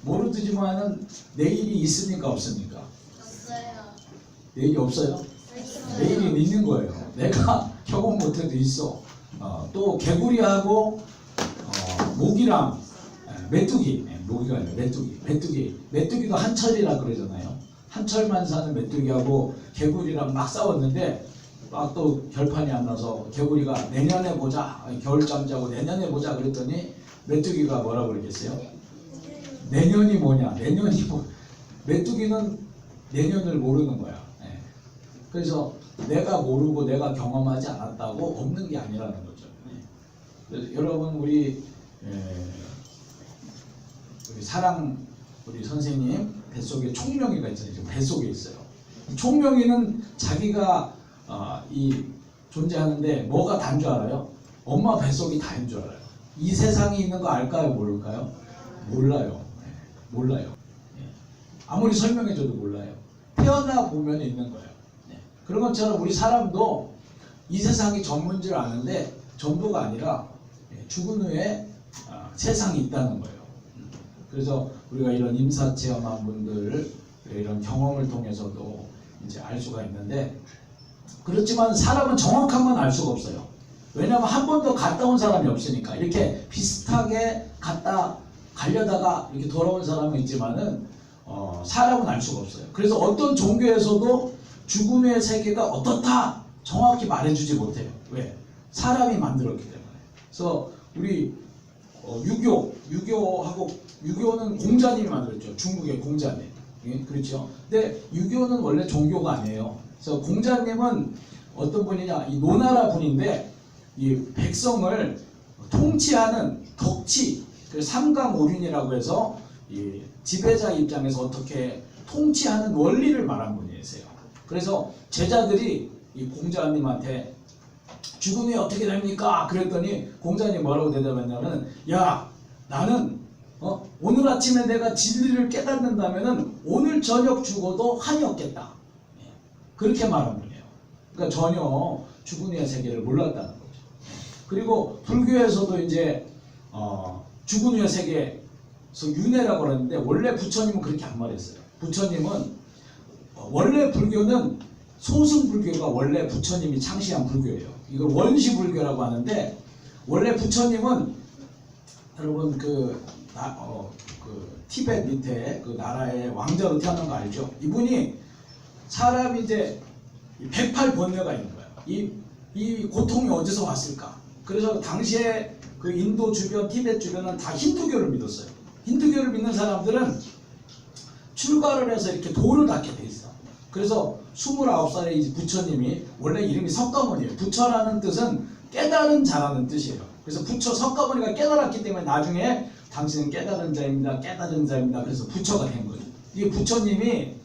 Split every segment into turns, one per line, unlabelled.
모르지만은 내일이 있습니까 없습니까?
없어요.
내일이 없어요? 내일이 있는 거예요. 내가 경험 못해도 있어. 또 개구리하고 모기랑 메뚜기, 모기가 아니라 메뚜기도 한철이라 그러잖아요. 한철만 사는 메뚜기하고 개구리랑 막 싸웠는데 막 또 결판이 안 나서 개구리가 내년에 보자, 겨울잠 자고 내년에 보자 그랬더니 메뚜기가 뭐라고 그러겠어요? 내년이 뭐냐? 메뚜기는 내년을 모르는 거야. 그래서 내가 모르고 내가 경험하지 않았다고 없는 게 아니라는 거죠. 그래서 여러분 우리 사랑 우리 선생님 뱃속에 총명이가 있잖아요. 지금 뱃속에 있어요. 총명이는 자기가 이 존재하는데 뭐가 다인 줄 알아요? 엄마 뱃속이 다인 줄 알아요. 이 세상에 있는 거 알까요? 모를까요? 몰라요. 몰라요. 아무리 설명해줘도 몰라요. 태어나 보면 있는 거예요. 그런 것처럼 우리 사람도 이 세상이 전부인 줄 아는데 전부가 아니라 죽은 후에 세상이 있다는 거예요. 그래서 우리가 이런 임사 체험한 분들 이런 경험을 통해서도 이제 알 수가 있는데, 그렇지만 사람은 정확한 건 알 수가 없어요. 왜냐하면 한 번도 갔다 온 사람이 없으니까. 이렇게 비슷하게 가려다가 이렇게 돌아온 사람은 있지만은 사람은 알 수가 없어요. 그래서 어떤 종교에서도 죽음의 세계가 어떻다 정확히 말해주지 못해요. 왜? 사람이 만들었기 때문에. 그래서 우리 유교는 공자님이 만들었죠. 중국의 공자님. 예? 그렇죠. 근데 유교는 원래 종교가 아니에요. 그래서 공자님은 어떤 분이냐? 이 노나라 분인데 이 백성을 통치하는 덕치, 삼강오륜이라고 해서 이 지배자 입장에서 어떻게 통치하는 원리를 말한 분이세요. 그래서 제자들이 이 공자님한테 죽은 후에 어떻게 됩니까? 그랬더니 공자님 뭐라고 대답했냐면, 야, 나는 오늘 아침에 내가 진리를 깨닫는다면은 오늘 저녁 죽어도 한이 없겠다. 그렇게 말한 분이에요. 그러니까 전혀 죽은 후의 세계를 몰랐다는 거죠. 그리고 불교에서도 이제 죽은 후의 세계에서 윤회라고 그러는데, 원래 부처님은 그렇게 안 말했어요. 부처님은 원래 불교는 소승불교가 원래 부처님이 창시한 불교예요. 이걸 원시불교라고 하는데, 원래 부처님은 여러분 그 티베트 밑에 그 나라의 왕자로 태어난 거 알죠? 이분이 사람이 이제 108번뇌가 있는 거예요. 이 고통이 어디서 왔을까? 그래서 당시에 그 인도 주변, 티베트 주변은 다 힌두교를 믿었어요. 힌두교를 믿는 사람들은 출가를 해서 이렇게 도를 닦게 돼 있어. 그래서 29살의 부처님이, 원래 이름이 석가모니예요. 부처라는 뜻은 깨달은 자라는 뜻이에요. 그래서 부처 석가모니가 깨달았기 때문에 나중에 당신은 깨달은 자입니다, 깨달은 자입니다. 그래서 부처가 된 거예요. 이 부처님이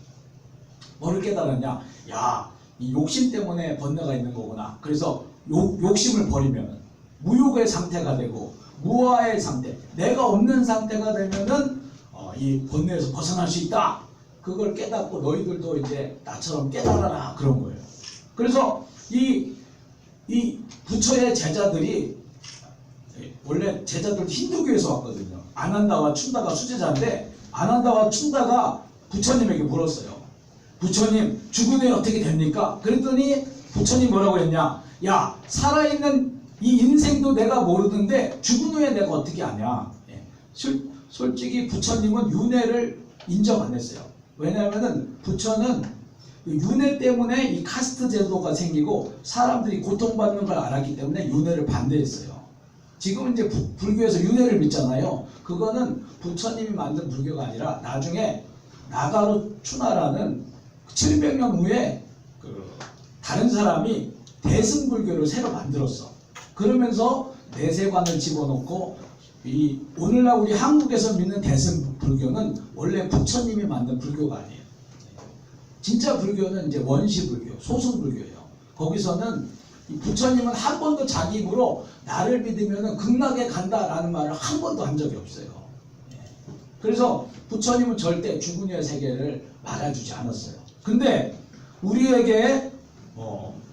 뭐를 깨달았냐? 야, 이 욕심 때문에 번뇌가 있는 거구나. 그래서 욕심을 버리면 무욕의 상태가 되고 무아의 상태, 내가 없는 상태가 되면은 이 번뇌에서 벗어날 수 있다. 그걸 깨닫고 너희들도 이제 나처럼 깨달아라, 그런 거예요. 그래서 이 부처의 제자들이, 원래 제자들도 힌두교에서 왔거든요. 아난다와 춘다가 수제자인데, 아난다와 춘다가 부처님에게 물었어요. 부처님, 죽은 후에 어떻게 됩니까? 그랬더니 부처님 뭐라고 했냐? 야, 살아있는 이 인생도 내가 모르는데 죽은 후에 내가 어떻게 아냐? 솔직히 부처님은 윤회를 인정 안 했어요. 왜냐하면은 부처는 윤회 때문에 이 카스트 제도가 생기고 사람들이 고통받는 걸 알았기 때문에 윤회를 반대했어요. 지금 이제 불교에서 윤회를 믿잖아요. 그거는 부처님이 만든 불교가 아니라 나중에 나가루 추나라는 700년 후에 다른 사람이 대승불교를 새로 만들었어. 그러면서 내세관을 집어넣고, 오늘날 우리 한국에서 믿는 대승불교는 원래 부처님이 만든 불교가 아니에요. 진짜 불교는 이제 원시불교, 소승불교예요. 거기서는 부처님은 한 번도 자기 입으로 나를 믿으면 극락에 간다라는 말을 한 번도 한 적이 없어요. 그래서 부처님은 절대 죽은 후의 세계를 말해주지 않았어요. 근데 우리에게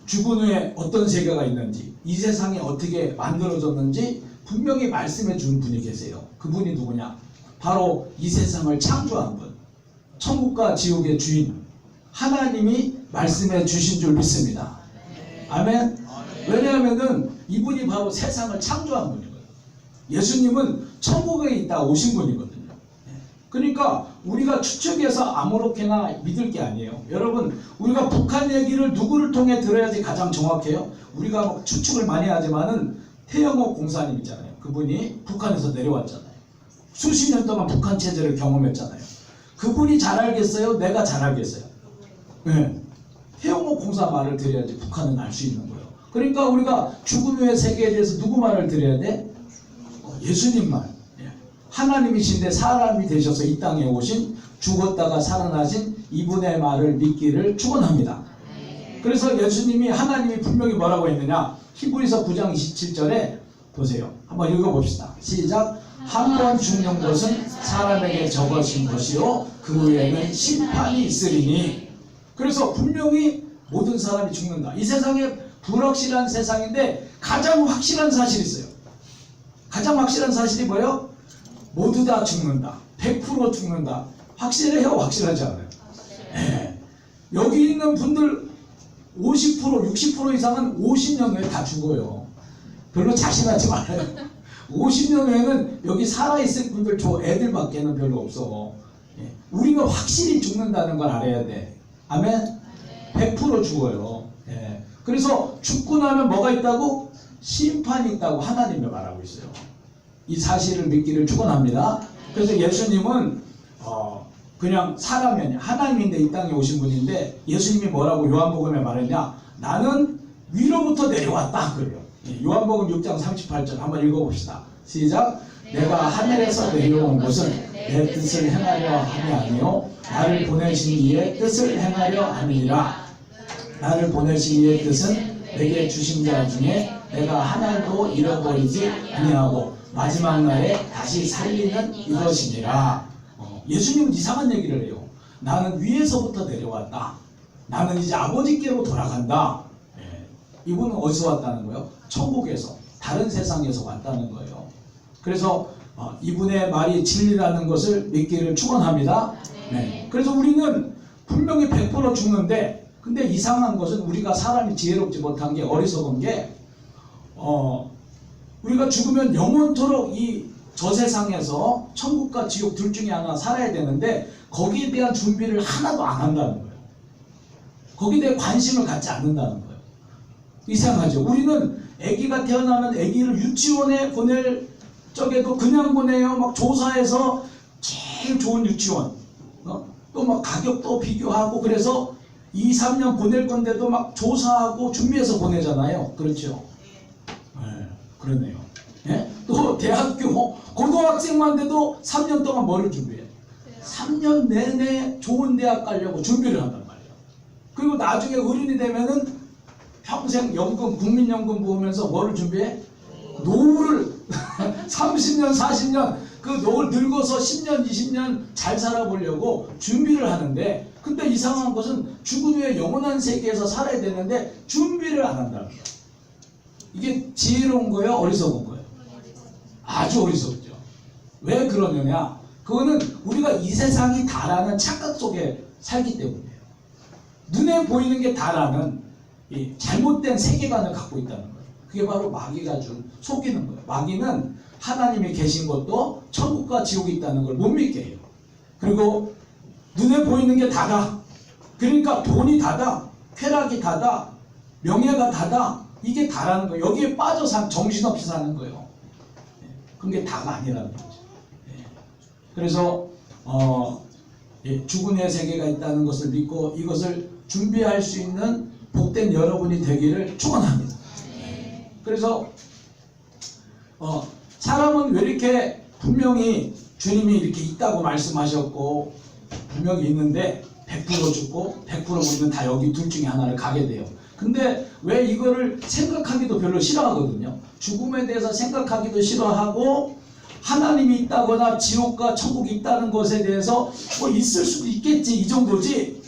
죽은 후에 어떤 세계가 있는지, 이 세상이 어떻게 만들어졌는지 분명히 말씀해 주는 분이 계세요. 그분이 누구냐? 바로 이 세상을 창조한 분, 천국과 지옥의 주인 하나님이 말씀해 주신 줄 믿습니다. 아멘. 왜냐하면은 이분이 바로 세상을 창조한 분이거든요. 예수님은 천국에 있다 오신 분이거든요. 그러니까 우리가 추측해서 아무렇게나 믿을 게 아니에요. 여러분, 우리가 북한 얘기를 누구를 통해 들어야지 가장 정확해요? 우리가 막 추측을 많이 하지만은 태영호 공사님 있잖아요. 그분이 북한에서 내려왔잖아요. 수십 년 동안 북한 체제를 경험했잖아요. 그분이 잘 알겠어요? 내가 잘 알겠어요? 네. 태영호 공사 말을 들어야지 북한은 알 수 있는 거예요. 그러니까 우리가 죽음 후의 세계에 대해서 누구 말을 들어야 돼? 예수님 말. 하나님이신데 사람이 되셔서 이 땅에 오신, 죽었다가 살아나신 이분의 말을 믿기를 축원합니다. 그래서 예수님이, 하나님이 분명히 뭐라고 했느냐? 히브리서 9장 27절에 보세요. 한번 읽어봅시다. 시작. 한 번 죽는 것은 사람에게 적어진 것이요 그 후에는 심판이 있으리니. 그래서 분명히 모든 사람이 죽는다. 이 세상에 불확실한 세상인데 가장 확실한 사실이 있어요. 가장 확실한 사실이 뭐예요? 모두 다 죽는다. 100% 죽는다. 확실해요? 확실하지 않아요? 네. 여기 있는 분들 50%, 60% 이상은 50년 후에 다 죽어요. 별로 자신하지 말아요. 50년 후에는 여기 살아있을 분들 저 애들밖에는 별로 없어. 예. 우리는 확실히 죽는다는 걸 알아야 돼. 아멘? 100% 죽어요. 예. 그래서 죽고 나면 뭐가 있다고? 심판이 있다고 하나님이 말하고 있어요. 이 사실을 믿기를 축원합니다. 그래서 예수님은 그냥 사람이 아니야. 하나님인데 이 땅에 오신 분인데 예수님이 뭐라고 요한복음에 말했냐? 나는 위로부터 내려왔다 그래요. 요한복음 6장 38절 한번 읽어봅시다. 시작. 내가 하늘에서 내려온 것은 내 뜻을 행하려 함이 아니요 나를 보내신 이의 뜻을 행하려 함이니라. 나를 보내신 이의 뜻은 내게 주신 자 중에 내가 하나도 잃어버리지 아니하고 마지막 날에 다시 살리는 이것이니라. 예수님은 이상한 얘기를 해요. 나는 위에서부터 내려왔다. 나는 이제 아버지께로 돌아간다. 이분은 어디서 왔다는 거예요? 천국에서, 다른 세상에서 왔다는 거예요. 그래서 이분의 말이 진리라는 것을 믿기를 축원합니다. 네. 그래서 우리는 분명히 100% 죽는데, 근데 이상한 것은 우리가 사람이 지혜롭지 못한 게, 어리석은 게 우리가 죽으면 영원토록 이 저 세상에서 천국과 지옥 둘 중에 하나 살아야 되는데 거기에 대한 준비를 하나도 안 한다는 거예요. 거기에 대해 관심을 갖지 않는다는 거예요. 이상하죠. 우리는 아기가 태어나면 아기를 유치원에 보낼 적에도 그냥 보내요. 막 조사해서 제일 좋은 유치원, 또 막 가격도 비교하고, 그래서 2, 3년 보낼 건데도 막 조사하고 준비해서 보내잖아요. 그렇죠? 네, 그러네요. 네? 또 대학교 고등학생만 돼도 3년 동안 뭐를 준비해? 3년 내내 좋은 대학 가려고 준비를 한단 말이에요. 그리고 나중에 어른이 되면은 평생 연금, 국민연금 부으면서 뭐를 준비해? 노후를 30년, 40년 그 노후 늙어서 10년, 20년 잘 살아보려고 준비를 하는데, 근데 이상한 것은 죽은 후에 영원한 세계에서 살아야 되는데 준비를 안 한다는 거예요. 이게 지혜로운 거예요? 어리석은 거예요? 아주 어리석죠. 왜 그러느냐? 그거는 우리가 이 세상이 다라는 착각 속에 살기 때문이에요. 눈에 보이는 게 다라는 이 잘못된 세계관을 갖고 있다는 거예요. 그게 바로 마귀가 준 속이는 거예요. 마귀는 하나님이 계신 것도 천국과 지옥이 있다는 걸 못 믿게 해요. 그리고 눈에 보이는 게 다다. 그러니까 돈이 다다, 쾌락이 다다, 명예가 다다. 이게 다라는 거예요. 여기에 빠져 정신없이 사는 거예요. 그런 게 다가 아니라는 거죠. 그래서 죽은 후의 세계가 있다는 것을 믿고 이것을 준비할 수 있는 복된 여러분이 되기를 축원합니다. 그래서 사람은 왜 이렇게 분명히 주님이 이렇게 있다고 말씀하셨고 분명히 있는데 100% 죽고 100% 우리는 다 여기 둘 중에 하나를 가게 돼요. 근데 왜 이거를 생각하기도 별로 싫어하거든요. 죽음에 대해서 생각하기도 싫어하고, 하나님이 있다거나 지옥과 천국이 있다는 것에 대해서 뭐 있을 수도 있겠지 이 정도지,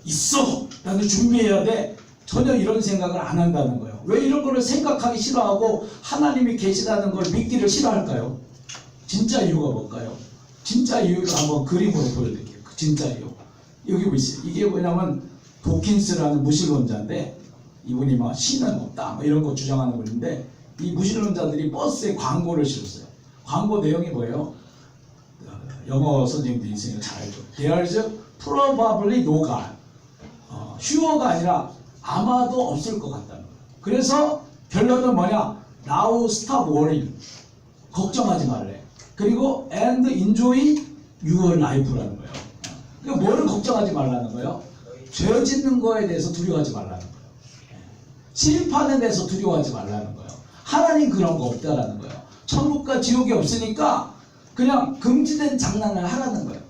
있어 나는 준비해야 돼, 전혀 이런 생각을 안 한다는 거예요. 왜 이런 거를 생각하기 싫어하고 하나님이 계시다는 걸 믿기를 싫어할까요? 진짜 이유가 뭘까요? 진짜 이유를 한번 그림으로 보여드릴게요. 그 진짜 이유. 여기 보시죠. 이게 뭐냐면 도킨스라는 무신론자인데 이분이 막 신은 없다 뭐 이런 거 주장하는 분인데 이 무신론자들이 버스에 광고를 실었어요. 광고 내용이 뭐예요? 영어 선생님들이 있으니까 잘 알죠. There's probably no God. sure가 아니라 아마도 없을 것 같다는 거예요. 그래서 결론은 뭐냐? Now stop worrying. 걱정하지 말래. 그리고 and enjoy your life라는 거예요. 그러니까 뭐를 걱정하지 말라는 거예요? 죄 짓는 거에 대해서 두려워하지 말라는 거예요. 심판에 대해서 두려워하지 말라는 거예요. 하나님 그런 거 없다라는 거예요. 천국과 지옥이 없으니까 그냥 금지된 장난을 하라는 거예요.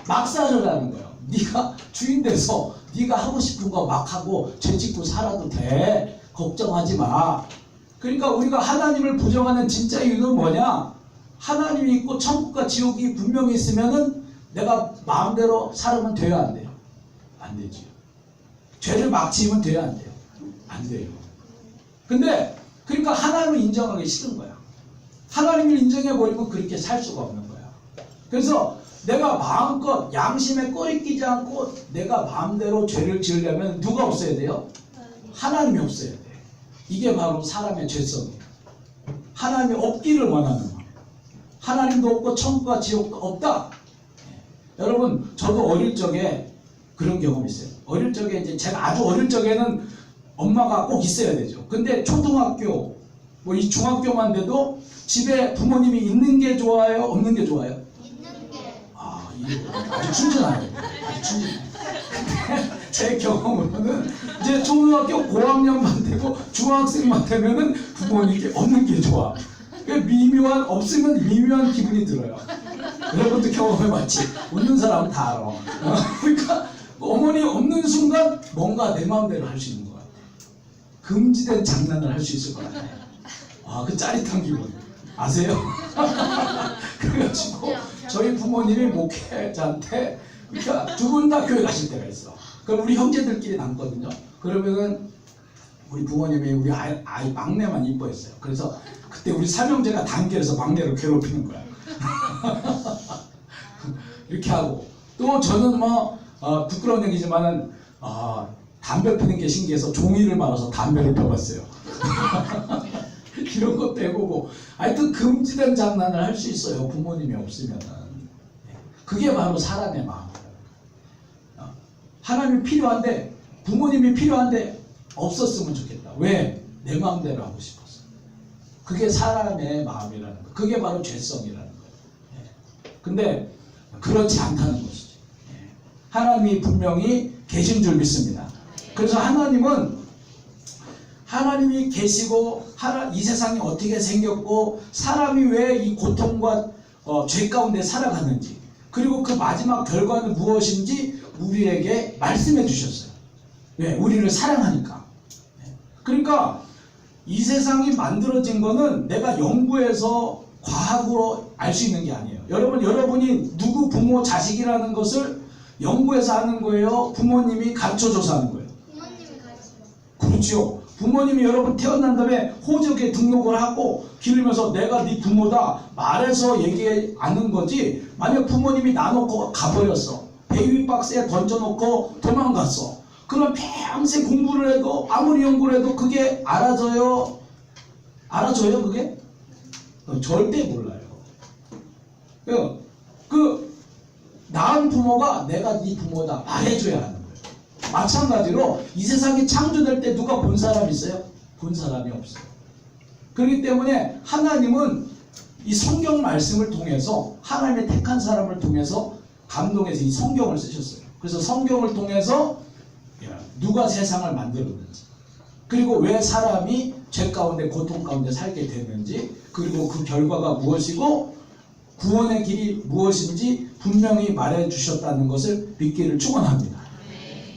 막 살으라는 거예요. 네가 주인 돼서 네가 하고 싶은 거 막 하고 죄 짓고 살아도 돼. 걱정하지 마. 그러니까 우리가 하나님을 부정하는 진짜 이유는 뭐냐? 하나님이 있고 천국과 지옥이 분명히 있으면은 내가 마음대로 살으면 돼요, 안 돼요? 안 되지요. 죄를 막 지으면 돼요, 안 돼요? 안 돼요. 근데 그러니까 하나님을 인정하기 싫은 거야. 하나님을 인정해버리면 그렇게 살 수가 없는 거야. 그래서 내가 마음껏 양심에 꼬리 끼지 않고 내가 마음대로 죄를 지으려면 누가 없어야 돼요? 하나님이 없어야 돼. 이게 바로 사람의 죄성이에요. 하나님이 없기를 원하는 거예요. 하나님도 없고 천국과 지옥도 없다. 여러분, 저도 어릴 적에 그런 경험이 있어요. 어릴 적에 이제 제가 아주 어릴 적에는 엄마가 꼭 있어야 되죠. 근데 초등학교, 뭐 이 중학교만 돼도 집에 부모님이 있는 게 좋아요? 없는 게 좋아요?
있는 게.
아, 이게 아주 충분하네요. 아주 충분해요. 제 경험으로는 이제 초등학교 고학년만 되고 중학생만 되면은 부모님께 없는 게 좋아. 미묘한, 없으면 미묘한 기분이 들어요. 여러분도 경험해봤지? 웃는 사람은 다 알아. 그러니까 어머니 없는 순간 뭔가 내 마음대로 할 수 있는 것 같아. 금지된 장난을 할 수 있을 것 같아. 아, 그 짜릿한 기분 아세요? 그래가지고 저희 부모님이 목회자한테 그러니까 두 분 다 교회 가실 때가 있어. 그럼 우리 형제들끼리 남거든요. 그러면은 우리 부모님이 우리 아이 막내만 이뻐했어요. 그래서 그때 우리 삼형제가 단결해서 막내를 괴롭히는 거야. 이렇게 하고 또 저는 뭐 부끄러운 얘기지만은 담배 피는 게 신기해서 종이를 말아서 담배를 펴봤어요. 이런 것도 해보고 하여튼 금지된 장난을 할 수 있어요. 부모님이 없으면은. 그게 바로 사람의 마음이에요. 하나님이 필요한데 부모님이 필요한데 없었으면 좋겠다. 왜? 내 마음대로 하고 싶었어. 그게 사람의 마음이라는 거. 그게 바로 죄성이라는 거예요. 근데 그렇지 않다는 것이죠. 하나님이 분명히 계신 줄 믿습니다. 그래서 하나님이 계시고 이 세상이 어떻게 생겼고 사람이 왜 이 고통과 죄 가운데 살아가는지 그리고 그 마지막 결과는 무엇인지 우리에게 말씀해 주셨어요. 왜? 우리를 사랑하니까. 그러니까 이 세상이 만들어진 거는 내가 연구해서 과학으로 알 수 있는 게 아니에요. 여러분이 누구 부모 자식이라는 것을 연구해서 하는 거예요? 부모님이 가르쳐줘서 하는 거예요?
부모님이 가르쳐요.
그렇죠. 부모님이 여러분 태어난 다음에 호적에 등록을 하고 기르면서 내가 네 부모다 말해서 얘기하는 거지. 만약 부모님이 놔놓고 가버렸어. 베이비박스에 던져놓고 도망갔어. 그럼 평생 공부를 해도 아무리 연구를 해도 그게 알아져요? 알아져요 그게? 절대 몰라요. 그 낳은 부모가 내가 네 부모다 말해줘야 하는 거예요. 마찬가지로 이 세상이 창조될 때 누가 본 사람이 있어요? 본 사람이 없어요. 그렇기 때문에 하나님은 이 성경 말씀을 통해서 하나님의 택한 사람을 통해서 감동해서 이 성경을 쓰셨어요. 그래서 성경을 통해서 누가 세상을 만들었는지 그리고 왜 사람이 죄 가운데 고통 가운데 살게 됐는지 그리고 그 결과가 무엇이고 구원의 길이 무엇인지 분명히 말해 주셨다는 것을 믿기를 축원합니다.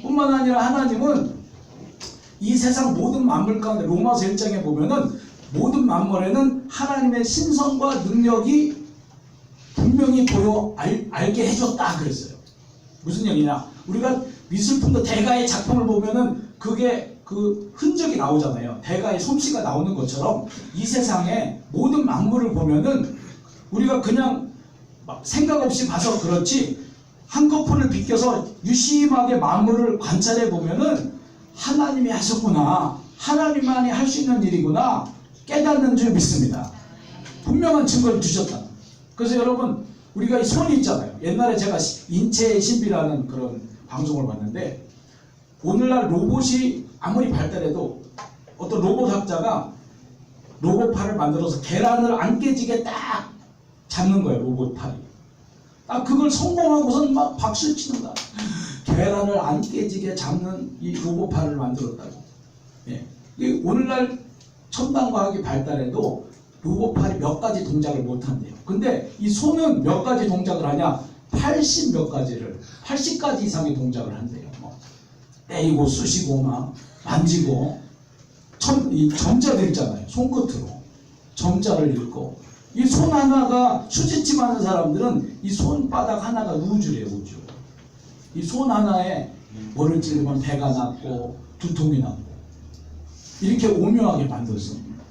뿐만 아니라 하나님은 이 세상 모든 만물 가운데 로마서 1장에 보면은 모든 만물에는 하나님의 신성과 능력이 분명히 알게 해줬다 그랬어요. 무슨 얘기냐? 우리가 미술품도 대가의 작품을 보면은 그게 그 흔적이 나오잖아요. 대가의 솜씨가 나오는 것처럼 이 세상에 모든 만물을 보면은 우리가 그냥 막 생각 없이 봐서 그렇지 한꺼풀을 비껴서 유심하게 만물을 관찰해 보면은 하나님이 하셨구나, 하나님만이 할 수 있는 일이구나 깨닫는 줄 믿습니다. 분명한 증거를 주셨다. 그래서 여러분, 우리가 이 손이 있잖아요. 옛날에 제가 인체의 신비라는 그런 방송을 봤는데, 오늘날 로봇이 아무리 발달해도 어떤 로봇 학자가 로봇팔을 만들어서 계란을 안 깨지게 딱 잡는 거예요. 로봇팔이. 딱 그걸 성공하고선 막 박수를 치는 거야. 계란을 안 깨지게 잡는 이 로봇팔을 만들었다고. 예. 오늘날 첨단 과학이 발달해도 로봇팔이 몇 가지 동작을 못 한대요. 근데 이 손은 몇 가지 동작을 하냐? 80 몇 가지를, 80가지 이상의 동작을 한대요. 뭐 떼이고 쑤시고 막 만지고, 이 점자들 있잖아요. 손끝으로 점자를 읽고, 이 손 하나가 수지침 하는 사람들은 이 손바닥 하나가 우주래요. 우주. 이 손 하나에 뭐를 찌르면 배가 낫고 두통이 낫고 이렇게 오묘하게 만들었습니다.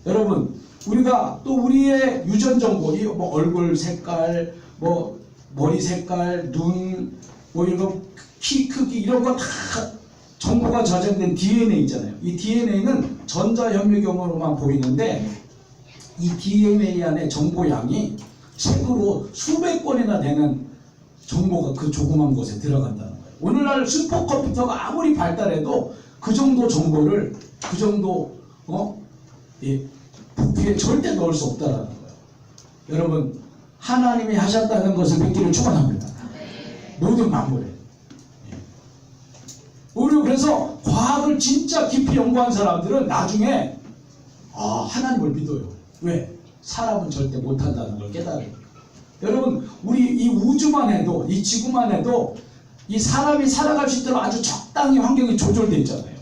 여러분, 우리가 또 우리의 유전 정보, 뭐 얼굴 색깔, 뭐 머리 색깔, 눈, 뭐 이런 거, 키 크기 이런 거 다 정보가 저장된 DNA 있잖아요. 이 DNA는 전자현미경으로만 보이는데 이 DNA 안에 정보량이 책으로 수백 권이나 되는 정보가 그 조그만 곳에 들어간다는 거예요. 오늘날 슈퍼컴퓨터가 아무리 발달해도 그 정도 정보를, 그 정도 부피에 절대 넣을 수 없다라는 거예요. 여러분, 하나님이 하셨다는 것을 믿기를 축원합니다. 모든 만물에. 오히려 그래서 과학을 진짜 깊이 연구한 사람들은 나중에 하나님을 믿어요. 왜? 사람은 절대 못한다는 걸 깨달아요. 여러분, 우리 이 우주만 해도, 이 지구만 해도 이 사람이 살아갈 수 있도록 아주 적당히 환경이 조절되어 있잖아요.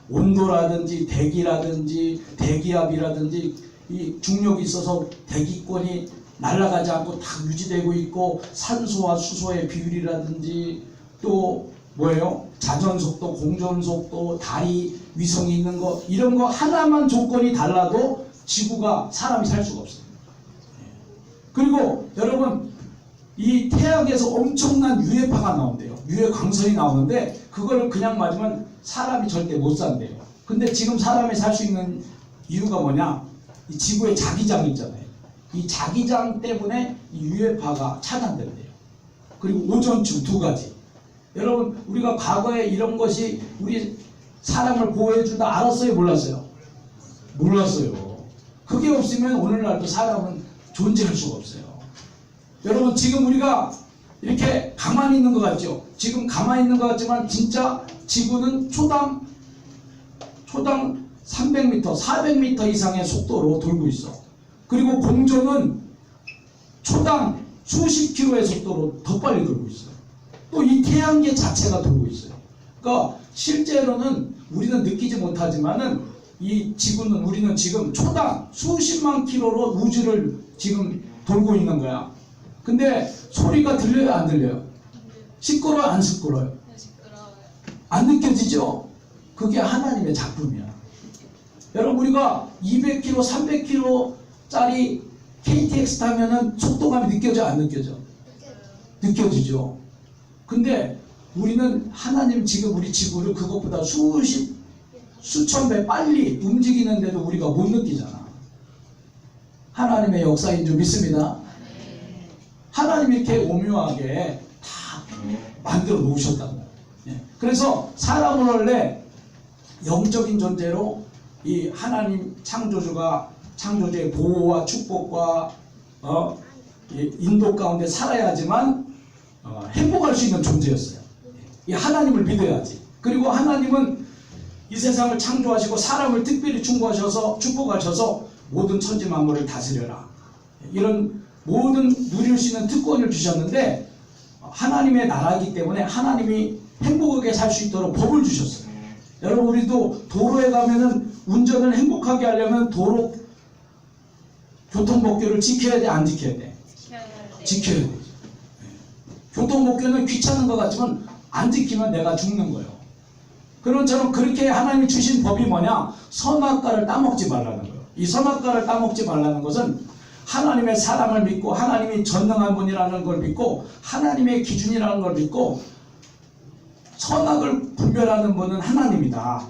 온도라든지 대기라든지 대기압이라든지 이 중력이 있어서 대기권이 날아가지 않고 다 유지되고 있고, 산소와 수소의 비율이라든지 또 뭐예요? 자전속도, 공전속도, 달이, 위성이 있는 거, 이런 거 하나만 조건이 달라도 지구가, 사람이 살 수가 없어요. 그리고 여러분, 이 태양에서 엄청난 유해파가 나온대요. 유해 광선이 나오는데 그걸 그냥 맞으면 사람이 절대 못 산대요. 근데 지금 사람이 살 수 있는 이유가 뭐냐? 이 지구의 자기장이 있잖아요. 이 자기장 때문에 이 유해파가 차단된대요. 그리고 오존층 두 가지. 여러분, 우리가 과거에 이런 것이 우리 사람을 보호해준다 알았어요? 몰랐어요? 몰랐어요. 그게 없으면 오늘날도 사람은 존재할 수가 없어요. 여러분, 지금 우리가 이렇게 가만히 있는 것 같죠? 지금 가만히 있는 것 같지만 진짜 지구는 초당 300m, 400m 이상의 속도로 돌고 있어. 그리고 공전은 초당 수십 킬로의 속도로 더 빨리 돌고 있어요. 또 이 태양계 자체가 돌고 있어요. 그러니까 실제로는 우리는 느끼지 못하지만은 이 지구는, 우리는 지금 초당 수십만 킬로로 우주를 지금 돌고 있는 거야. 근데 소리가 들려요, 안 들려요? 시끄러워요, 안 시끄러워요? 안 느껴지죠? 그게 하나님의 작품이야. 여러분, 우리가 200km, 300km짜리 KTX 타면은 속도감이 느껴져, 안 느껴져? 느껴지죠? 근데 우리는 하나님 지금 우리 지구를 그것보다 수천 배 빨리 움직이는데도 우리가 못 느끼잖아. 하나님의 역사인 줄 믿습니다. 하나님이 이렇게 오묘하게 다 만들어 놓으셨다고. 그래서 사람은 원래 영적인 존재로 이 하나님 창조주의 보호와 축복과 인도 가운데 살아야지만 행복할 수 있는 존재였어요. 이 하나님을 믿어야지. 그리고 하나님은 이 세상을 창조하시고 사람을 특별히 축복하셔서 모든 천지 만물을 다스려라, 이런 모든 누릴 수 있는 특권을 주셨는데, 하나님의 나라이기 때문에 하나님이 행복하게 살 수 있도록 법을 주셨어요. 여러분, 우리도 도로에 가면은 운전을 행복하게 하려면 도로 교통법규를 지켜야 돼, 안 지켜야 돼? 지켜야 되죠. 교통법규는 귀찮은 것 같지만 안 지키면 내가 죽는 거예요. 그런 것처럼 그렇게 하나님이 주신 법이 뭐냐? 선악과를 따먹지 말라는 거예요. 이 선악과를 따먹지 말라는 것은 하나님의 사랑을 믿고 하나님이 전능한 분이라는 걸 믿고 하나님의 기준이라는 걸 믿고 선악을 분별하는 분은 하나님이다.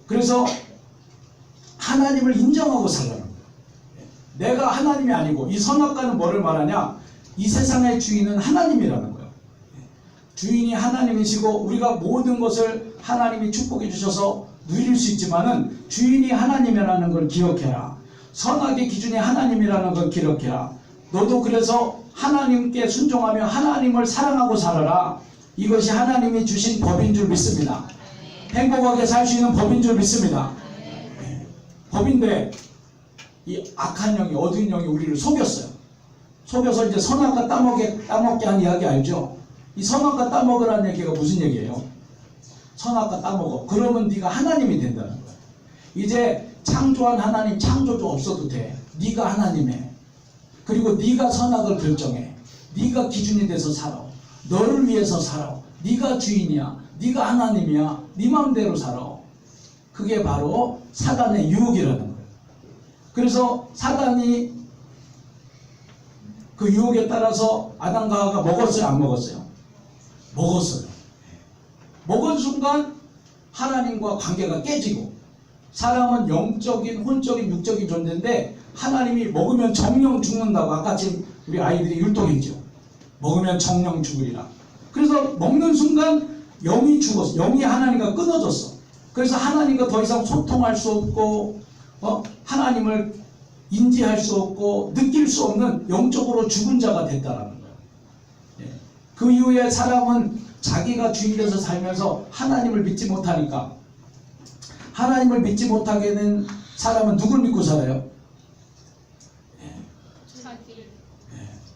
그래서 하나님을 인정하고 살라는 거예요. 내가 하나님이 아니고 이 선악과는 뭐를 말하냐? 이 세상의 주인은 하나님이라는 거예요. 주인이 하나님이시고 우리가 모든 것을 하나님이 축복해 주셔서 누릴 수 있지만은 주인이 하나님이라는 걸 기억해라. 선악의 기준이 하나님이라는 걸 기억해라. 너도 그래서 하나님께 순종하며 하나님을 사랑하고 살아라. 이것이 하나님이 주신 법인 줄 믿습니다. 행복하게 살 수 있는 법인 줄 믿습니다. 법인데 이 악한 영이 어두운 영이 우리를 속였어요. 속여서 이제 선악과 따먹게 한 이야기 알죠? 이 선악과 따먹으라는 얘기가 무슨 얘기예요? 선악과 따먹어. 그러면 네가 하나님이 된다는 거야. 이제 창조한 하나님 창조주 없어도 돼. 네가 하나님해. 그리고 네가 선악을 결정해. 네가 기준이 돼서 살아. 너를 위해서 살아. 네가 주인이야. 네가 하나님이야. 네 마음대로 살아. 그게 바로 사단의 유혹이라는 거예요. 그래서 사단이 그 유혹에 따라서 아담과 하와가 먹었어요? 안 먹었어요? 먹었어요. 먹은 순간 하나님과 관계가 깨지고 사람은 영적인, 혼적인, 육적인 존재인데 하나님이 먹으면 정령 죽는다고 아까 지금 우리 아이들이 율동했죠. 먹으면 정령 죽으리라. 그래서 먹는 순간 영이 죽었어. 영이 하나님과 끊어졌어. 그래서 하나님과 더 이상 소통할 수 없고 하나님을 인지할 수 없고 느낄 수 없는 영적으로 죽은 자가 됐다라는 거예요. 그 이후에 사람은 자기가 주인 돼서 살면서 하나님을 믿지 못하니까 하나님을 믿지 못하게 된 사람은 누굴 믿고 살아요?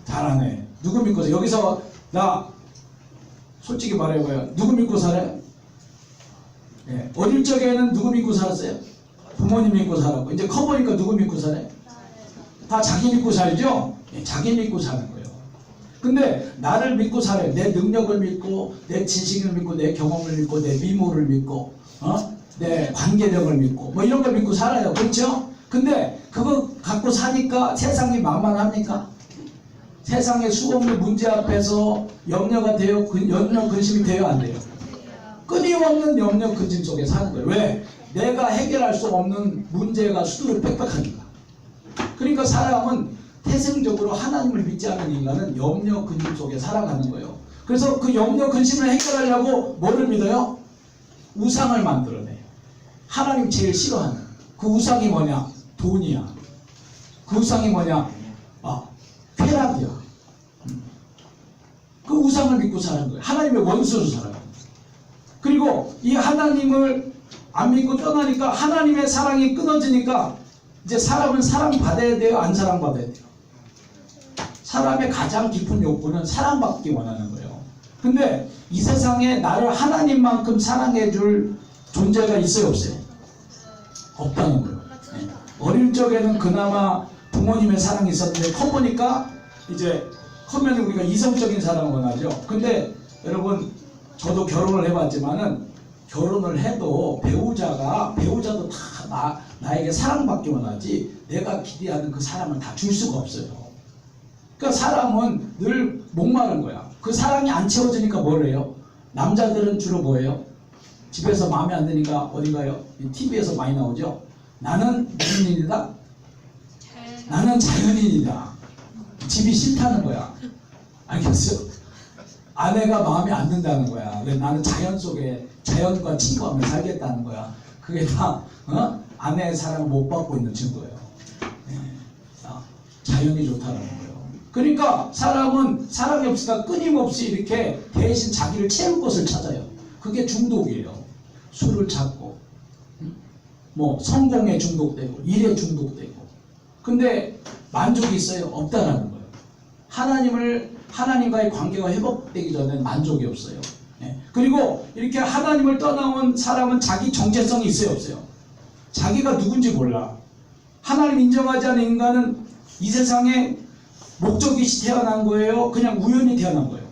잘하네. 누구 믿고 살아요? 여기서 나 솔직히 말해봐요. 누구 믿고 살아요? 어릴 적에는 누구 믿고 살았어요? 부모님 믿고 살았고 이제 커보니까 누구 믿고 살아요? 다 자기 믿고 살죠? 자기 믿고 사는 거예요. 근데 나를 믿고 살아요. 내 능력을 믿고 내 지식을 믿고 내 경험을 믿고 내 미모를 믿고 내 관계력을 믿고 뭐 이런 걸 믿고 살아요. 그렇죠? 근데 그거 갖고 사니까 세상이 만만합니까? 세상의 수없는 문제 앞에서 염려가 돼요? 염려 근심이 돼요? 안 돼요? 끊임없는 염려 근심 속에 사는 거예요. 왜? 내가 해결할 수 없는 문제가 수두룩 빽빽하니까. 그러니까 사람은 태생적으로 하나님을 믿지 않는 인간은 염려 근심 속에 살아가는 거예요. 그래서 그 염려 근심을 해결하려고 뭐를 믿어요? 우상을 만들어내요. 하나님 제일 싫어하는 그 우상이 뭐냐? 돈이야. 그 우상이 뭐냐? 쾌락이야. 그 우상을 믿고 사는 거예요. 하나님의 원수로 살아요. 그리고 이 하나님을 안 믿고 떠나니까 하나님의 사랑이 끊어지니까 이제 사람은 사랑받아야 돼요? 안 사랑받아야 돼요? 사람의 가장 깊은 욕구는 사랑받기 원하는 거예요. 근데 이 세상에 나를 하나님만큼 사랑해줄 존재가 있어요? 없어요? 없다는 거예요. 어릴 적에는 그나마 부모님의 사랑이 있었는데 커보니까 이제 커면 우리가 이성적인 사랑을 원하죠. 근데 여러분 저도 결혼을 해봤지만은 결혼을 해도 배우자도 다 나에게 사랑받기 원하지 내가 기대하는 그 사랑을 다 줄 수가 없어요. 그러니까 사람은 늘 목마른 거야. 그 사랑이 안 채워지니까 뭘 해요? 남자들은 주로 뭐예요? 집에서 마음에 안 드니까 어디 가요? TV에서 많이 나오죠. 나는 무슨 일이다? 나는 자연인이다. 집이 싫다는 거야. 알겠어? 아내가 마음에 안 든다는 거야. 왜? 나는 자연 속에 자연과 친구하며 살겠다는 거야. 그게 다 아내의 사랑을 못 받고 있는 증거예요. 자연이 좋다는 거예요. 그러니까 사람은 사랑이 없으니까 끊임없이 이렇게 대신 자기를 채울 것을 찾아요. 그게 중독이에요. 술을 찾고 뭐 성공에 중독되고 일에 중독되고. 근데 만족이 있어요? 없다라는 거예요. 하나님과의 관계가 회복되기 전에는 만족이 없어요. 그리고 이렇게 하나님을 떠나온 사람은 자기 정체성이 있어요? 없어요? 자기가 누군지 몰라. 하나님 인정하지 않는 인간은 이 세상에 목적 없이 태어난 거예요? 그냥 우연히 태어난 거예요?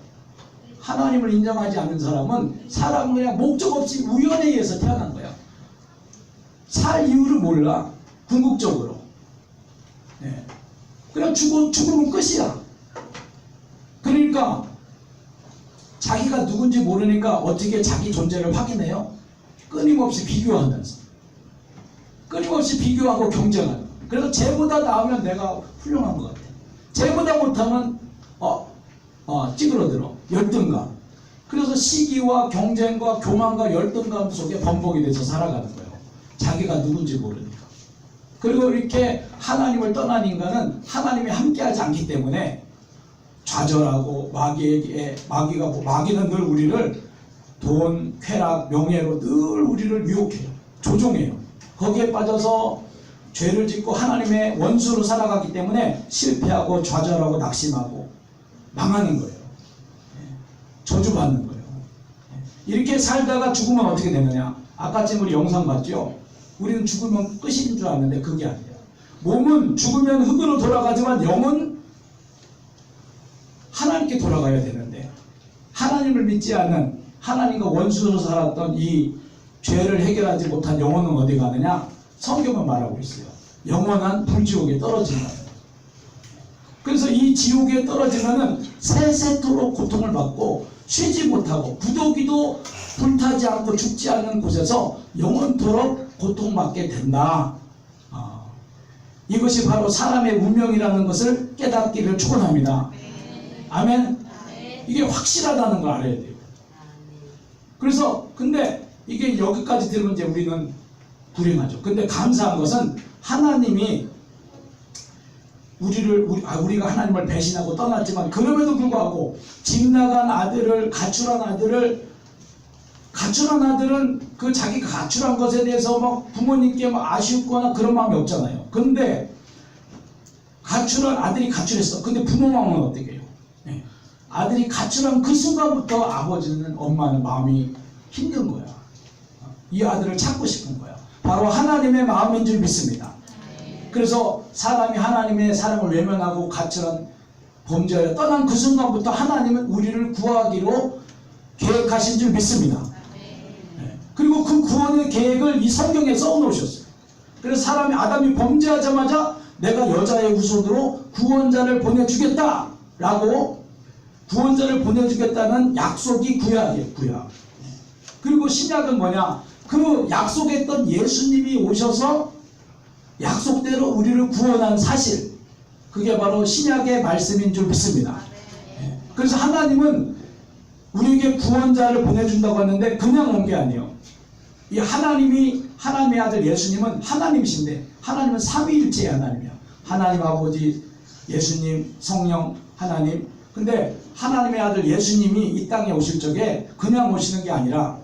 하나님을 인정하지 않는 사람은 그냥 목적 없이 우연에 의해서 태어난 거야. 살 이유를 몰라. 궁극적으로. 그냥 죽으면 끝이야. 그러니까 자기가 누군지 모르니까 어떻게 자기 존재를 확인해요? 끊임없이 비교하면서, 끊임없이 비교하고 경쟁하는. 그래서 쟤보다 나으면 내가 훌륭한 것 같아. 쟤보다 못하면 찌그러들어. 열등감. 그래서 시기와 경쟁과 교만과 열등감 속에 범벅이 돼서 살아가는 거예요. 자기가 누군지 모르니까. 그리고 이렇게 하나님을 떠난 인간은 하나님이 함께하지 않기 때문에 좌절하고 마귀는 늘 우리를 돈, 쾌락, 명예로 늘 우리를 유혹해요. 조종해요. 거기에 빠져서 죄를 짓고 하나님의 원수로 살아가기 때문에 실패하고 좌절하고 낙심하고 망하는 거예요. 저주받는 거예요. 이렇게 살다가 죽으면 어떻게 되느냐? 아까 지금 우리 영상 봤죠? 우리는 죽으면 끝인 줄 알았는데 그게 아니에요. 몸은 죽으면 흙으로 돌아가지만 영은 하나님께 돌아가야 되는데, 하나님을 믿지 않는, 하나님과 원수로 살았던 이 죄를 해결하지 못한 영혼은 어디 가느냐? 성경은 말하고 있어요. 영원한 불지옥에 떨어진다. 그래서 이 지옥에 떨어지면은 세세토록 고통을 받고 쉬지 못하고 부도기도 불타지 않고 죽지 않는 곳에서 영원토록 고통받게 된다. 이것이 바로 사람의 운명이라는 것을 깨닫기를 축원합니다. 아멘. 이게 확실하다는 걸 알아야 돼요. 그래서 근데 이게 여기까지 들으면 이제 우리는 불행하죠. 근데 감사한 것은 하나님이 우리가 하나님을 배신하고 떠났지만 그럼에도 불구하고 집 나간 아들을 가출한 아들은 그 자기가 가출한 것에 대해서 막 부모님께 막 아쉽거나 그런 마음이 없잖아요. 근데 가출한 아들이 가출했어. 근데 부모 마음은 어떻게 해요? 네. 아들이 가출한 그 순간부터 아버지는 엄마는 마음이 힘든 거야. 이 아들을 찾고 싶은 거야. 바로 하나님의 마음인 줄 믿습니다. 그래서 사람이 하나님의 사랑을 외면하고 가출한 범죄에 떠난 그 순간부터 하나님은 우리를 구하기로 계획하신 줄 믿습니다. 그리고 그 구원의 계획을 이 성경에 써놓으셨어요. 그래서 아담이 범죄하자마자 내가 여자의 후손으로 구원자를 보내주겠다라고, 구원자를 보내주겠다는 약속이 구약이에요. 구약. 그리고 신약은 뭐냐? 그 약속했던 예수님이 오셔서 약속대로 우리를 구원한 사실, 그게 바로 신약의 말씀인 줄 믿습니다. 그래서 하나님은 우리에게 구원자를 보내준다고 했는데 그냥 온 게 아니에요. 이 하나님의 아들 예수님은 하나님이신데, 하나님은 삼위일체의 하나님이야. 하나님 아버지, 예수님, 성령, 하나님. 근데 하나님의 아들 예수님이 이 땅에 오실 적에 그냥 오시는 게 아니라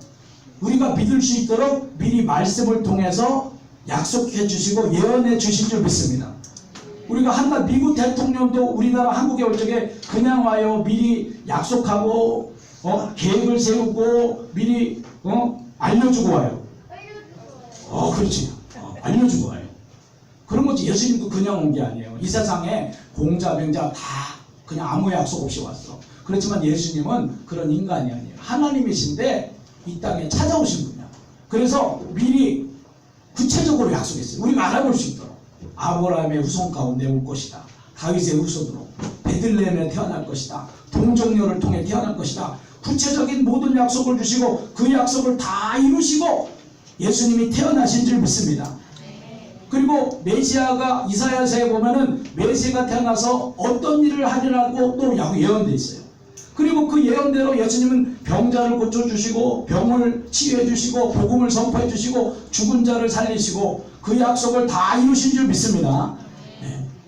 우리가 믿을 수 있도록 미리 말씀을 통해서 약속해 주시고 예언해 주신 줄 믿습니다. 우리가 한날 미국 대통령도 우리나라 한국에 올 적에 그냥 와요. 미리 약속하고 계획을 세우고 미리 알려주고 와요. 그렇지. 알려주고 와요. 그런 거지. 예수님도 그냥 온 게 아니에요. 이 세상에 공자, 명자 다 그냥 아무 약속 없이 왔어. 그렇지만 예수님은 그런 인간이 아니에요. 하나님이신데 이 땅에 찾아오신 분이야. 그래서 미리 구체적으로 약속했어요. 우리가 알아볼 수 있도록. 아브라함의 후손 가운데 올 것이다. 다윗의 후손으로 베들레헴에 태어날 것이다. 동정녀를 통해 태어날 것이다. 구체적인 모든 약속을 주시고 그 약속을 다 이루시고 예수님이 태어나신 줄 믿습니다. 그리고 메시아가 이사야서에 보면은 메시아가 태어나서 어떤 일을 하리라고 또 예언되어 있어요. 그리고 그 예언대로 예수님은 병자를 고쳐주시고 병을 치유해주시고 복음을 선포해주시고 죽은 자를 살리시고 그 약속을 다 이루신 줄 믿습니다.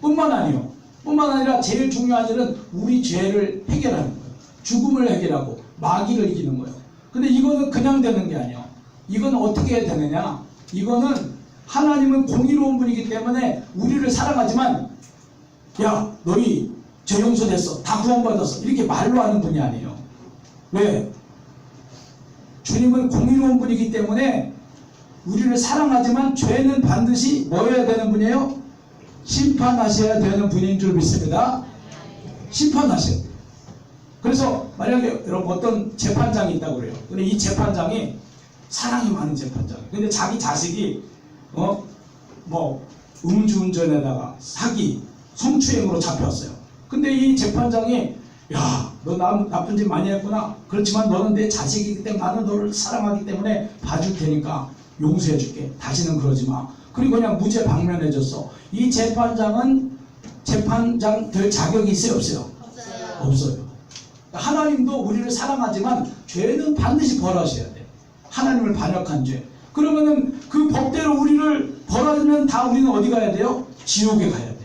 뿐만 아니라 제일 중요한 일은 우리 죄를 해결하는 거예요. 죽음을 해결하고 마귀를 이기는 거예요. 근데 이거는 그냥 되는 게 아니에요. 이건 어떻게 되느냐? 이거는 하나님은 공의로운 분이기 때문에 우리를 사랑하지만 야 너희 죄 용서됐어. 다 구원받았어. 이렇게 말로 하는 분이 아니에요. 왜? 주님은 공의로운 분이기 때문에 우리를 사랑하지만 죄는 반드시 뭐 해야 되는 분이에요? 심판하셔야 되는 분인 줄 믿습니다. 심판하셔야 돼요. 그래서 만약에 여러분 어떤 재판장이 있다고 그래요. 근데 이 재판장이 사랑이 많은 재판장이에요. 근데 자기 자식이 음주운전에다가 사기, 성추행으로 잡혔어요. 근데 이 재판장이 야, 너 나쁜 짓 많이 했구나. 그렇지만 너는 내 자식이기 때문에 나는 너를 사랑하기 때문에 봐줄 테니까 용서해 줄게. 다시는 그러지 마. 그리고 그냥 무죄 방면해줬어. 이 재판장은 재판장 될 자격이 있어요, 없어요?
없어요.
없어요. 하나님도 우리를 사랑하지만 죄는 반드시 벌하셔야 돼. 하나님을 반역한 죄. 그러면은 그 법대로 우리를 벌하면 다 우리는 어디 가야 돼요? 지옥에 가야 돼요.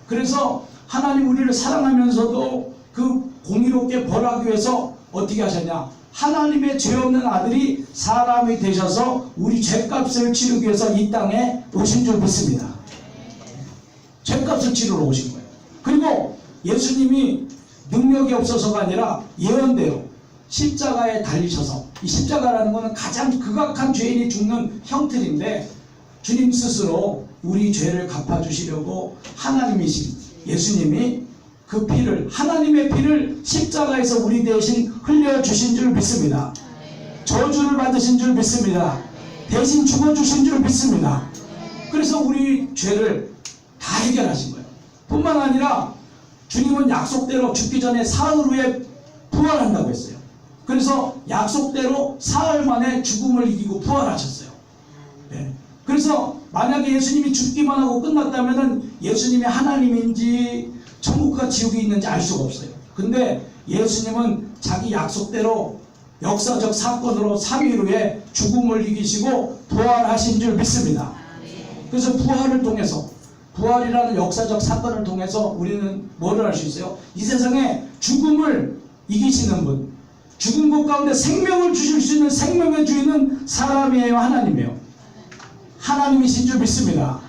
그래서 하나님 우리를 사랑하면서도 그 공의롭게 벌하기 위해서 어떻게 하셨냐? 하나님의 죄 없는 아들이 사람이 되셔서 우리 죄값을 치르기 위해서 이 땅에 오신 줄 믿습니다. 죄값을 치르러 오신 거예요. 그리고 예수님이 능력이 없어서가 아니라 예언대로 십자가에 달리셔서, 이 십자가라는 것은 가장 극악한 죄인이 죽는 형틀인데 주님 스스로 우리 죄를 갚아주시려고 하나님이신 예수님이 그 피를, 하나님의 피를 십자가에서 우리 대신 흘려주신 줄 믿습니다. 저주를 받으신 줄 믿습니다. 대신 죽어주신 줄 믿습니다. 그래서 우리 죄를 다 해결하신 거예요. 뿐만 아니라 주님은 약속대로 죽기 전에 사흘 후에 부활한다고 했어요. 그래서 약속대로 사흘 만에 죽음을 이기고 부활하셨어요. 네. 그래서 만약에 예수님이 죽기만 하고 끝났다면 예수님이 하나님인지 천국과 지옥이 있는지 알 수가 없어요. 근데 예수님은 자기 약속대로 역사적 사건으로 3일 후에 죽음을 이기시고 부활하신 줄 믿습니다. 그래서 부활을 통해서, 부활이라는 역사적 사건을 통해서 우리는 뭐를 알 수 있어요? 이 세상에 죽음을 이기시는 분, 죽은 것 가운데 생명을 주실 수 있는 생명의 주인은 사람이에요, 하나님이에요? 하나님이신 줄 믿습니다.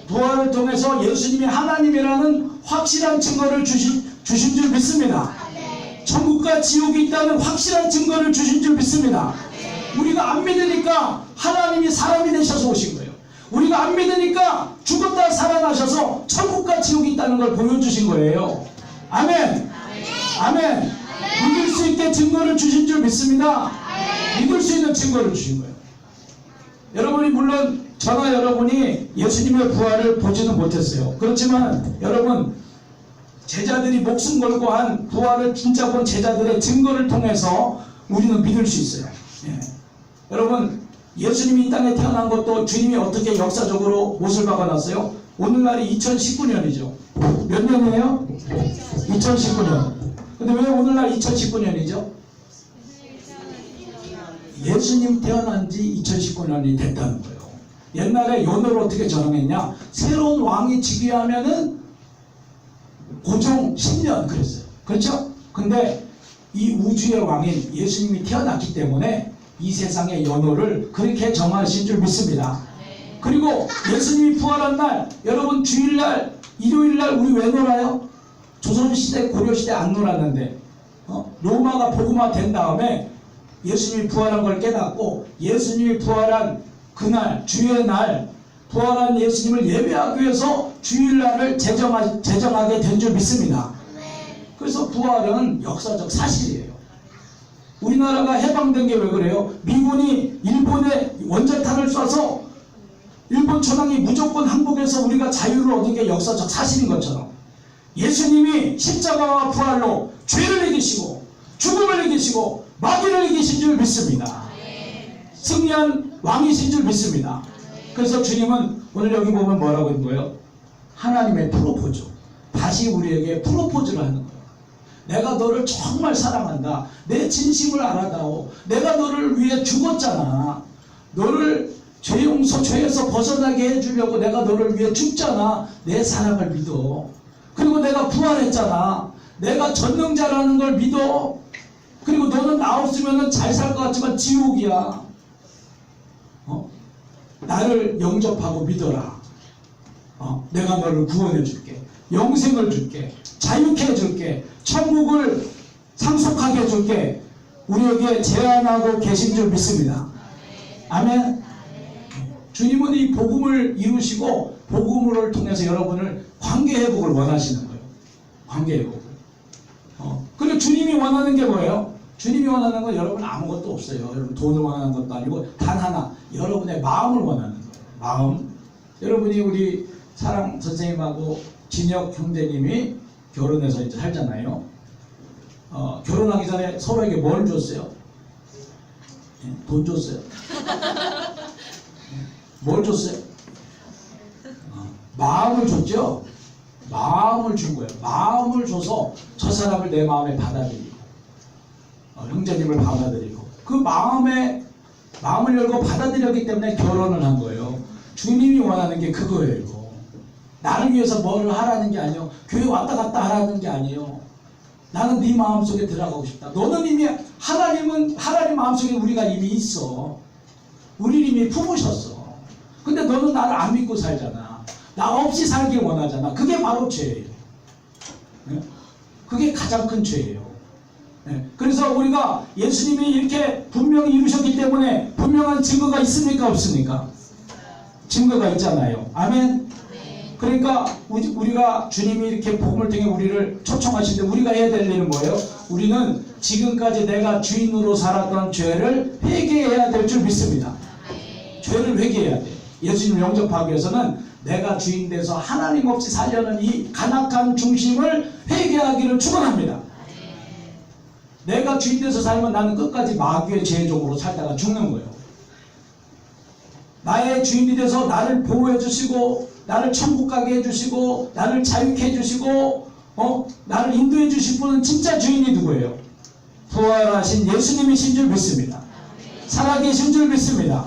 부활을 통해서 예수님이 하나님이라는 확실한 증거를 주신 줄 믿습니다. 천국과 지옥이 있다는 확실한 증거를 주신 줄 믿습니다. 우리가 안 믿으니까 하나님이 사람이 되셔서 오신 거예요. 우리가 안 믿으니까 죽었다 살아나셔서 천국과 지옥이 있다는 걸 보여주신 거예요. 아멘. 아멘. 믿을 수 있게 증거를 주신 줄 믿습니다. 믿을 수 있는 증거를 주신 거예요. 여러분이 물론 저나 여러분이 예수님의 부활을 보지는 못했어요. 그렇지만 여러분, 제자들이 목숨 걸고 한 부활을 진짜 본 제자들의 증거를 통해서 우리는 믿을 수 있어요. 예. 여러분, 예수님이 이 땅에 태어난 것도 주님이 어떻게 역사적으로 못을 박아놨어요? 오늘날이 2019년이죠. 몇 년이에요? 2019년. 근데 왜 오늘날 2019년이죠? 예수님 태어난 지 2019년이 됐다는 거예요. 옛날에 연호를 어떻게 정했냐? 새로운 왕이 즉위하면은 고종 10년 그랬어요. 그렇죠? 근데 이 우주의 왕인 예수님이 태어났기 때문에 이 세상의 연호를 그렇게 정하신 줄 믿습니다. 그리고 예수님이 부활한 날, 여러분 주일날, 일요일날 우리 왜 놀아요? 조선시대, 고려시대 안 놀았는데 로마가 복음화 된 다음에 예수님이 부활한 걸 깨닫고 예수님이 부활한 그날, 주의 날, 부활한 예수님을 예배하기 위해서 주일날을 제정하게 된 줄 믿습니다. 그래서 부활은 역사적 사실이에요. 우리나라가 해방된 게 왜 그래요? 미군이 일본에 원자탄을 쏴서 일본 천황이 무조건 항복해서 우리가 자유를 얻은 게 역사적 사실인 것처럼 예수님이 십자가와 부활로 죄를 이기시고 죽음을 이기시고 마귀를 이기신 줄 믿습니다. 승리한 왕이신 줄 믿습니다. 그래서 주님은 오늘 여기 보면 뭐라고 했는 거예요? 하나님의 프로포즈. 다시 우리에게 프로포즈를 하는 거예요. 내가 너를 정말 사랑한다. 내 진심을 알아다오. 내가 너를 위해 죽었잖아. 너를 죄 용서, 죄에서 벗어나게 해주려고 내가 너를 위해 죽잖아. 내 사랑을 믿어. 그리고 내가 부활했잖아. 내가 전능자라는 걸 믿어. 그리고 너는 나 없으면 잘 살 것 같지만 지옥이야. 나를 영접하고 믿어라. 내가 너를 구원해 줄게. 영생을 줄게. 자유케 해줄게. 천국을 상속하게 해줄게. 우리에게 제안하고 계신 줄 믿습니다. 아멘. 주님은 이 복음을 이루시고 복음을 통해서 여러분을 관계 회복을 원하시는 거예요. 관계 회복을. 그리고 주님이 원하는 게 뭐예요? 주님이 원하는 건 여러분 아무것도 없어요. 여러분 돈을 원하는 것도 아니고 단 하나, 여러분의 마음을 원하는 거예요. 마음. 여러분이 우리 사랑 선생님하고 진혁 형제님이 결혼해서 이제 살잖아요. 결혼하기 전에 서로에게 뭘 줬어요? 돈 줬어요. 뭘 줬어요? 마음을 줬죠. 마음을 준 거예요. 마음을 줘서 저 사람을 내 마음에 받아들이고, 형제님을 받아들이고, 그 마음을 열고 받아들였기 때문에 결혼을 한 거예요. 주님이 원하는 게 그거예요. 나를 위해서 뭘 하라는 게 아니에요. 교회 왔다 갔다 하라는 게 아니에요. 나는 네 마음속에 들어가고 싶다. 너는 이미 하나님 마음속에 우리가 이미 있어. 우리 이미 품으셨어. 근데 너는 나를 안 믿고 살잖아. 나 없이 살길 원하잖아. 그게 바로 죄예요. 네? 그게 가장 큰 죄예요. 네. 그래서 우리가 예수님이 이렇게 분명히 이루셨기 때문에 분명한 증거가 있습니까? 없습니까? 증거가 있잖아요. 아멘. 그러니까 우리가 주님이 이렇게 복음을 통해 우리를 초청하시는데 우리가 해야 될 일은 뭐예요? 우리는 지금까지 내가 주인으로 살았던 죄를 회개해야 될 줄 믿습니다. 죄를 회개해야 돼. 예수님을 영접하기 위해서는 내가 주인 돼서 하나님 없이 살려는 이 간악한 중심을 회개하기를 축원합니다. 내가 주인 돼서 살면 나는 끝까지 마귀의 제종으로 살다가 죽는 거예요. 나의 주인이 돼서 나를 보호해 주시고, 나를 천국 가게 해주시고, 나를 자유케 해주시고, 나를 인도해 주실 분은 진짜 주인이 누구예요? 부활하신 예수님이신 줄 믿습니다. 살아계신 줄 믿습니다.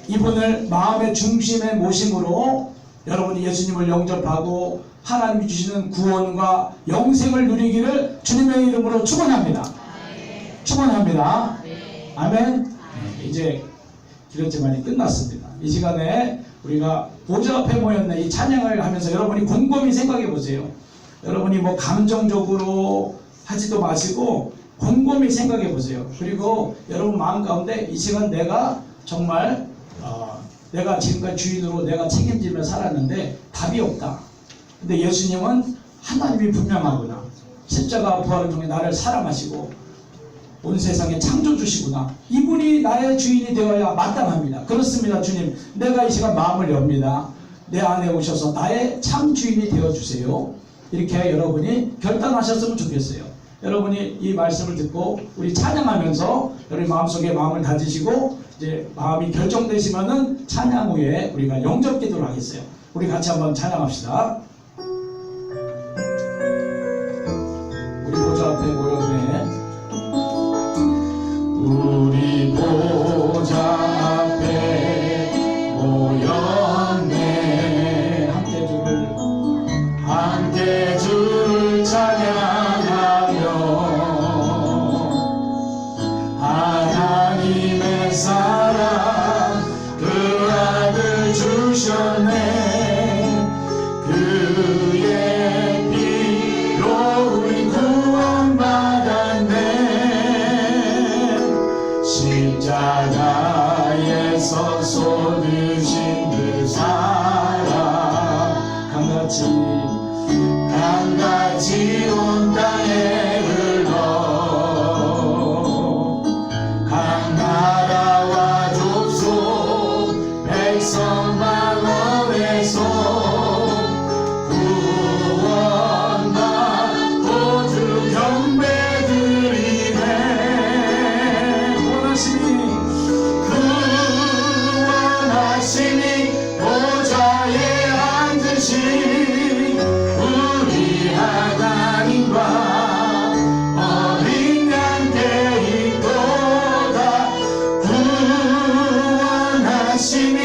이분을 마음의 중심에 모심으로 여러분이 예수님을 영접하고 하나님이 주시는 구원과 영생을 누리기를 주님의 이름으로 축원합니다. 축원합니다. 아멘. 이제 기도제만이 끝났습니다. 이 시간에 우리가 보좌 앞에 모였네. 이 찬양을 하면서 여러분이 곰곰이 생각해 보세요. 여러분이 뭐 감정적으로 하지도 마시고 곰곰이 생각해 보세요. 그리고 여러분 마음 가운데 이 시간 내가 정말 내가 지금까지 주인으로 내가 책임지며 살았는데 답이 없다. 근데 예수님은 하나님이 분명하구나. 십자가 부활을 통해 나를 사랑하시고 온 세상에 창조주시구나. 이분이 나의 주인이 되어야 마땅합니다. 그렇습니다. 주님, 내가 이 시간 마음을 엽니다. 내 안에 오셔서 나의 참 주인이 되어주세요. 이렇게 여러분이 결단하셨으면 좋겠어요. 여러분이 이 말씀을 듣고 우리 찬양하면서 여러분 마음속에 마음을 다지시고 이제 마음이 결정되시면은 찬양 후에 우리가 영접 기도를 하겠어요. 우리 같이 한번 찬양합시다. 우리 보좌 앞에 모였네. 우리 보좌 앞에 모였네. 함께 주를 찬양하며 하나님의 사랑 그 아들 주셨네. 그의 피로 우리 구원받았네. 십자가에서 쏟으신 그 사랑 강같이 온 땅에 흘러 강나라와 좁소 백성 방언에서 구원받고 주 경배드리네. 구원하시니 보좌에 앉으신 우리 하나님과 어린 양께 있도다. 구원하시니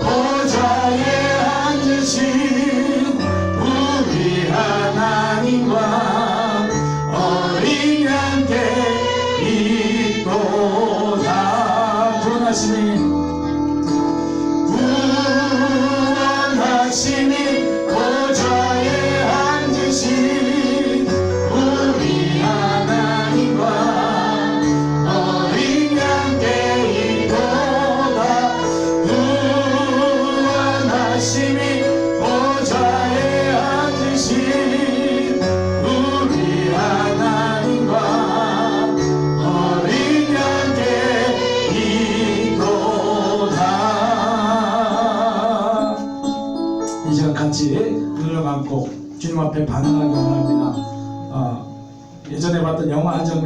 보좌에 앉으신 우리 하나님과 어린 양께 있도다. 구원하시니 보좌에 앉으신 우리 하나님과 어린 양께 있도다. 구원하시니 보좌에 앉으신 우리 하나님과 어린 양께 있도다.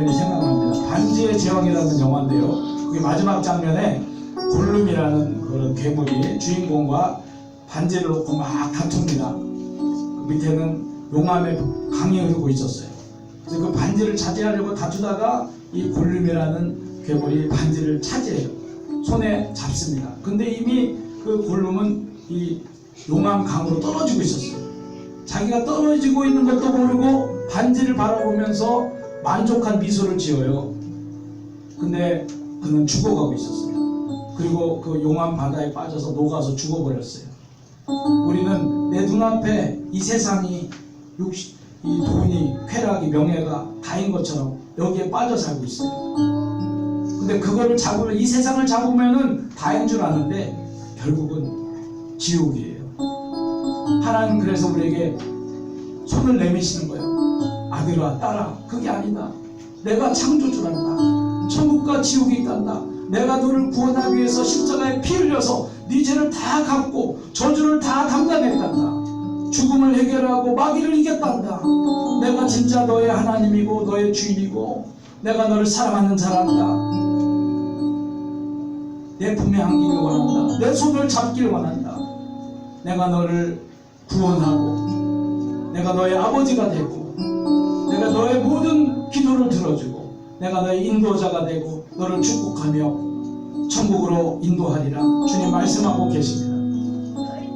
장면이 생각납니다. 반지의 제왕이라는 영화인데요. 그게 마지막 장면에 골룸이라는 그런 괴물이 주인공과 반지를 놓고 막 다툽니다. 그 밑에는 용암의 강이 흐르고 있었어요. 그래서 그 반지를 차지하려고 다투다가 이 골룸이라는 괴물이 반지를 차지해요. 손에 잡습니다. 근데 이미 그 골룸은 이 용암 강으로 떨어지고 있었어요. 자기가 떨어지고 있는 것도 모르고 반지를 바라보면서 만족한 미소를 지어요. 근데 그는 죽어가고 있었어요. 그리고 그 용암 바다에 빠져서 녹아서 죽어버렸어요. 우리는 내 눈앞에 이 세상이 이 돈이, 쾌락이, 명예가 다인 것처럼 여기에 빠져 살고 있어요. 근데 그거를 잡으면, 이 세상을 잡으면은 다인 줄 아는데 결국은 지옥이에요. 하나님 그래서 우리에게 손을 내미시는 거예요. 아들아, 딸아, 그게 아니다. 내가 창조주란다. 천국과 지옥이 있단다. 내가 너를 구원하기 위해서 십자가에 피 흘려서 네 죄를 다 갚고 저주를 다 담당했단다. 죽음을 해결하고 마귀를 이겼단다. 내가 진짜 너의 하나님이고 너의 주인이고 내가 너를 사랑하는 자란다. 내 품에 안기를 원한다. 내 손을 잡기를 원한다. 내가 너를 구원하고 내가 너의 아버지가 되고 내가 너의 모든 기도를 들어주고 내가 너의 인도자가 되고 너를 축복하며 천국으로 인도하리라. 주님 말씀하고 계십니다.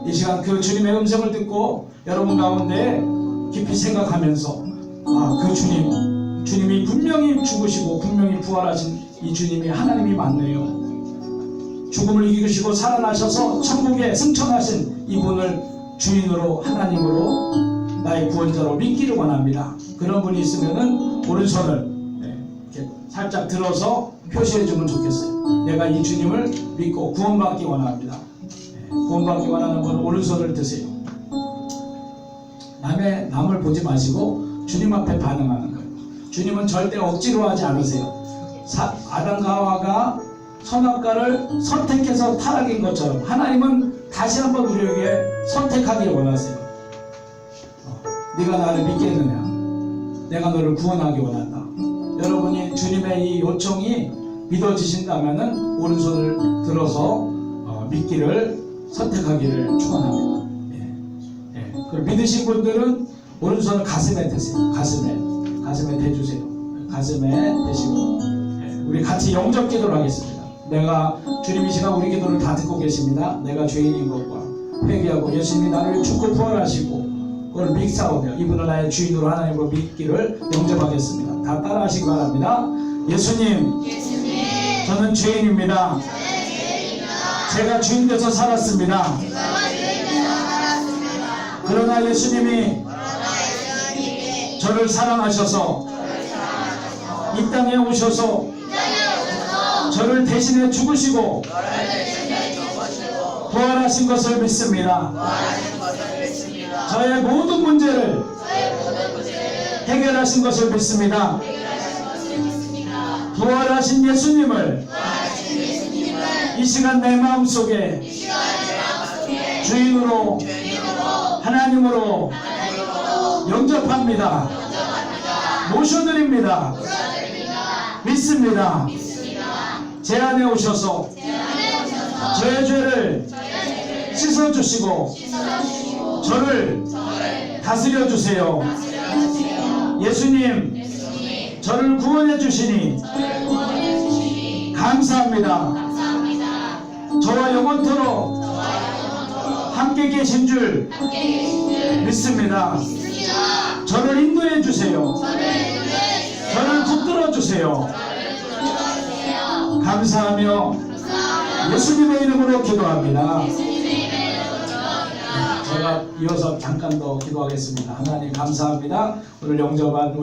이 시간 그 주님의 음성을 듣고 여러분 가운데 깊이 생각하면서 그 주님이 분명히 죽으시고 분명히 부활하신 이 주님이 하나님이 맞네요. 죽음을 이기시고 살아나셔서 천국에 승천하신 이분을 주인으로 하나님으로 나의 구원자로 믿기를 원합니다. 그런 분이 있으면은 오른손을 이렇게 살짝 들어서 표시해 주면 좋겠어요. 내가 이 주님을 믿고 구원받기 원합니다. 구원받기 원하는 분은 오른손을 드세요. 남을 보지 마시고 주님 앞에 반응하는 거예요. 주님은 절대 억지로 하지 않으세요. 아담과 하와가 선악과를 선택해서 타락인 것처럼 하나님은 다시 한번 우리에게 선택하길 원하세요. 네가 나를 믿겠느냐? 내가 너를 구원하기 원한다. 여러분이 주님의 이 요청이 믿어지신다면 오른손을 들어서 믿기를 선택하기를 축원합니다. 그 믿으신 분들은 오른손을 가슴에 대세요. 가슴에 대주세요. 가슴에 대시고 우리 같이 영접 기도를 하겠습니다. 내가 주님 이 시간 우리 기도를 다 듣고 계십니다. 내가 죄인인 것과 회개하고 예수님이 나를 죽고 부활하시고 그걸 믿사오며 이분을 나의 주인으로 하나님으로 믿기를 영접하겠습니다. 다 따라하시기 바랍니다. 예수님, 저는 죄인입니다. 제가 주인 되서 살았습니다. 그러나 예수님이 저를 사랑하셔서 이 땅에 오셔서 저를 대신해 죽으시고 부활하신 것을 믿습니다. 저의 모든 문제를 해결하신 것을 믿습니다. 부활하신 예수님을 이 시간 내 마음속에 주인으로 하나님으로 영접합니다. 모셔드립니다. 믿습니다. 제 안에 오셔서 저의 죄를 씻어주시고 저를 다스려 주세요. 예수님, 저를 구원해 주시니 감사합니다. 저와 영원토록 함께 계신 줄 믿습니다. 저를 인도해 주세요. 저를 붙들어 주세요. 감사하며 예수님의 이름으로 기도합니다. 제가 이어서 잠깐 더 기도하겠습니다. 하나님 감사합니다. 오늘 영접한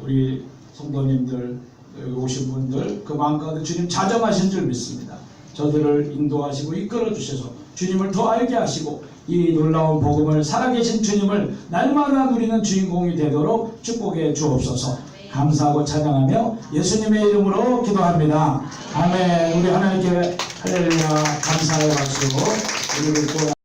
우리 성도님들, 여기 오신 분들 그 마음 가운데 주님 자정하신 줄 믿습니다. 저들을 인도하시고 이끌어 주셔서 주님을 더 알게 하시고 이 놀라운 복음을 살아계신 주님을 날마다 누리는 주인공이 되도록 축복해 주옵소서. 감사하고 찬양하며 예수님의 이름으로 기도합니다. 아멘. 우리 하나님께 할렐루야 감사의 박수. 우리를 또